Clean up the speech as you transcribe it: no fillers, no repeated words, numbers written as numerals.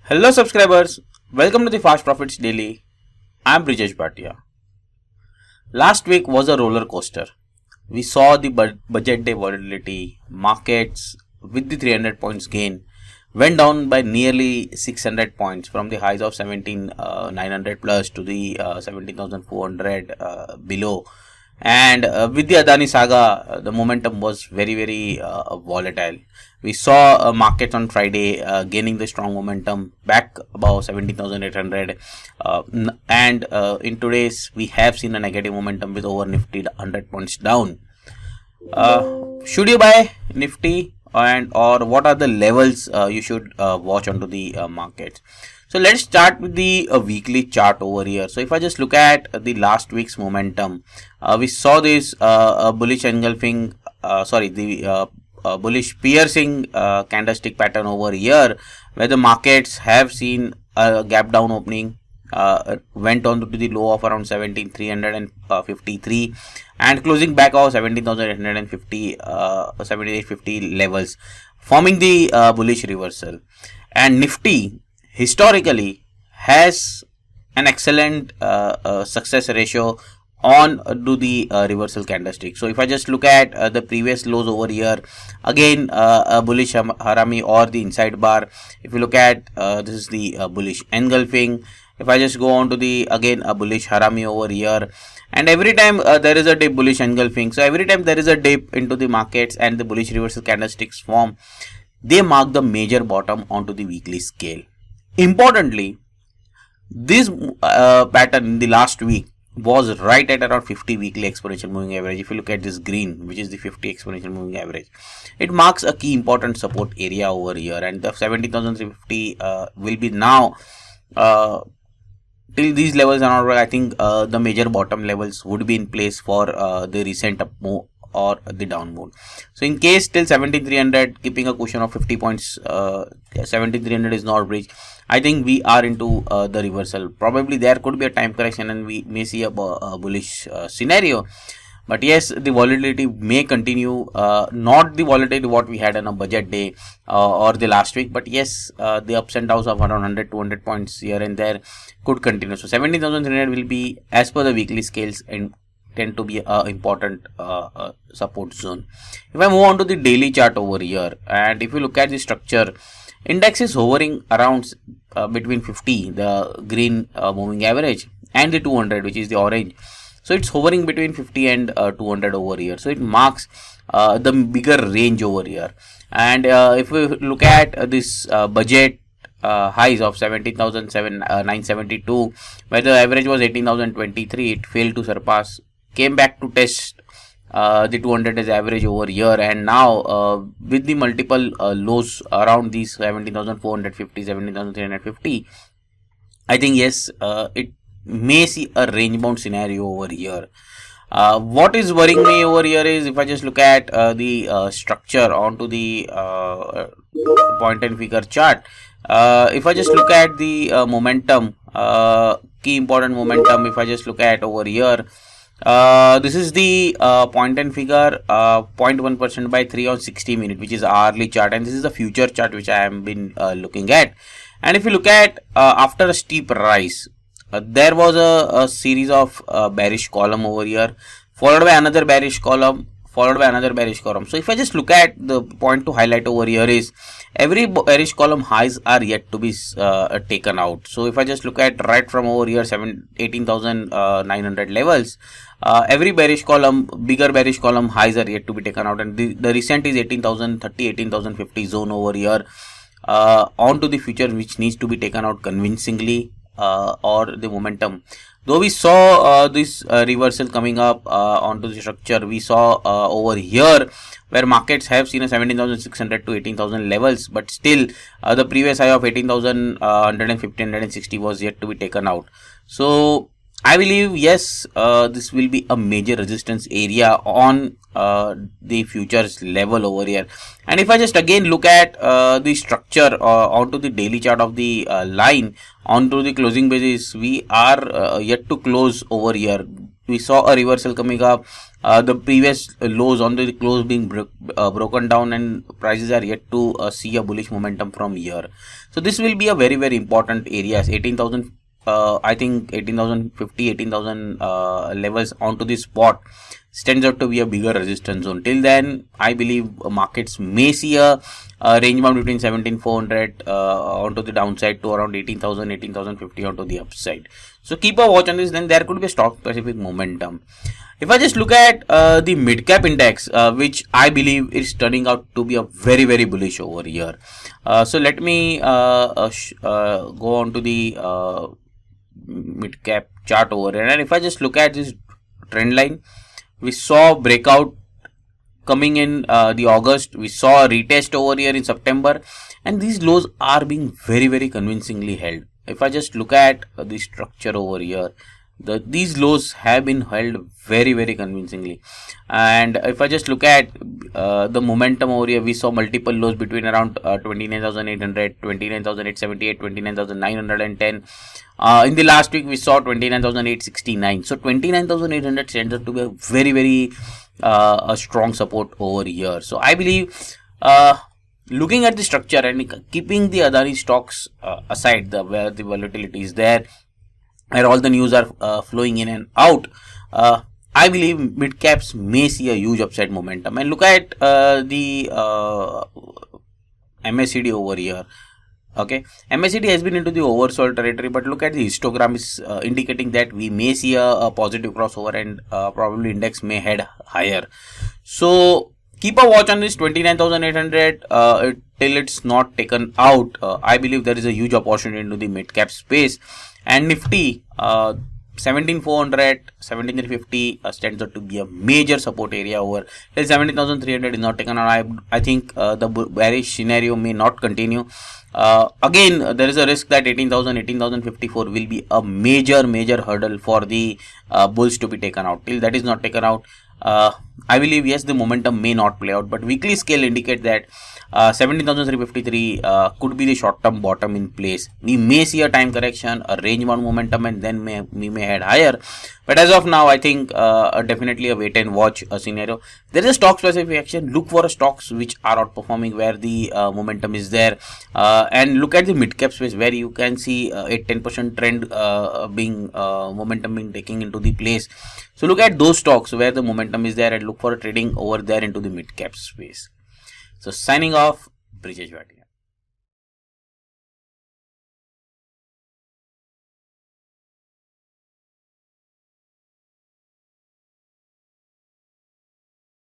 Hello subscribers, welcome to the Fast Profits Daily. I am Brijesh Bhatia. Last week was a roller coaster. We saw the budget day volatility, markets with the 300 points gain went down by nearly 600 points from the highs of 17,900 plus to the 17,400 below. And with the Adani saga, the momentum was very volatile. We saw markets on Friday gaining the strong momentum back above 17,800, and in today's we have seen a negative momentum with over Nifty 100 points down. Should you buy Nifty, and or what are the levels you should watch onto the markets? So let's start with the weekly chart over here. So if I just look at the last week's momentum, we saw this bullish engulfing, bullish piercing candlestick pattern over here, where the markets have seen a gap down opening, went on to the low of around 17,353 and closing back of 17,850, 7850 levels, forming the bullish reversal. And Nifty historically has an excellent success ratio on to the reversal candlestick. So if I just look at the previous lows over here, again a bullish harami or the inside bar. If you look at this is the bullish engulfing. If I just go on to the again a bullish harami over here, and every time there is a dip, bullish engulfing. So every time there is a dip into the markets and the bullish reversal candlesticks form, they mark the major bottom onto the weekly scale. Importantly, this pattern in the last week was right at around 50 weekly exponential moving average. If you look at this green, which is the 50 exponential moving average, it marks a key important support area over here, and the 17,350 will be now till these levels are not. I think the major bottom levels would be in place for the recent up move or the down move. So in case till 17,300, keeping a cushion of 50 points, 17,300 is not reached, I think we are into the reversal. Probably there could be a time correction and we may see a bullish scenario. But yes, the volatility may continue, not the volatility what we had on a budget day or the last week, but yes, the ups and downs of around 100, 200 points here and there could continue. So 17,300 will be, as per the weekly scales, and tend to be a important support zone. If I move on to the daily chart over here, and if you look at the structure, index is hovering around between 50, the green moving average, and the 200, which is the orange. So it's hovering between 50 and 200 over here. So it marks the bigger range over here. And if we look at this budget highs of 17,972, where the average was 18,023, it failed to surpass, came back to test the 200 as average over here, and now with the multiple lows around these 17,450, 17,350, I think yes, it may see a range bound scenario over here. What is worrying me over here is, if I just look at the structure onto the point and figure chart, if I just look at the momentum, key important momentum, if I just look at over here, this is the point and figure 0.1% by 3 on 60 minute, which is hourly chart, and this is the future chart which I have been looking at. And if you look at after a steep rise, there was a series of bearish column over here, followed by another bearish column, followed by another bearish column. So if I just look at the point to highlight over here is, every bearish column highs are yet to be taken out. So if I just look at right from over here 18,900 levels, every bearish column, bigger bearish column highs are yet to be taken out, and the recent is 18,030, 18,050 zone over here onto the future, which needs to be taken out convincingly, or the momentum. Though we saw this reversal coming up onto the structure, we saw over here where markets have seen a 17,600 to 18,000 levels, but still the previous high of 18,150, 160 was yet to be taken out. So I believe yes, this will be a major resistance area on the futures level over here. And if I just again look at the structure onto the daily chart of the line onto the closing basis, we are yet to close over here. We saw a reversal coming up the previous lows on the close being broken down, and prices are yet to see a bullish momentum from here. So this will be a very, very important areas. 18,000, I think 18,050, 18,000 levels onto the spot stands out to be a bigger resistance zone. Till then, I believe markets may see a range bound between 17,400 onto the downside to around 18,000, 18,050 onto the upside. So keep a watch on this. Then there could be a stock specific momentum. If I just look at the Midcap index, which I believe is turning out to be a very, very bullish over here. So let me go on to the Midcap chart over here. And if I just look at this trend line, we saw breakout coming in the August. We saw a retest over here in September, and these lows are being very, very convincingly held. If I just look at the structure over here, these lows have been held very, very convincingly. And if I just look at the momentum over here, we saw multiple lows between around 29,800, 29,878, 29,910. In the last week, we saw 29,869. So 29,800 stands out to be a very, very a strong support over here. So I believe looking at the structure and keeping the Adani stocks aside, where the volatility is there, where all the news are flowing in and out, I believe mid caps may see a huge upside momentum. And look at the MACD over here. Okay, MACD has been into the oversold territory, but look at the histogram is indicating that we may see a positive crossover, and probably index may head higher. So keep a watch on this 29,800 till it's not taken out. I believe there is a huge opportunity into the mid cap space. And Nifty 17,400, 17,350 stands out to be a major support area over till 17,300 is not taken out. I think the bearish scenario may not continue. Again, there is a risk that 18,000, 18,054 will be a major hurdle for the bulls to be taken out. Till that is not taken out, I believe yes, the momentum may not play out, but weekly scale indicate that 17,353 could be the short-term bottom in place. We may see a time correction, a range-bound momentum, and then we may head higher. But as of now, I think definitely a wait and watch scenario. There is a stock-specific action. Look for stocks which are outperforming, where the momentum is there, and look at the mid-cap space where you can see a 10% trend momentum being taken into the place. So look at those stocks where the momentum is there and look for trading over there into the mid-cap space. So signing off, Brijesh, Bhatia.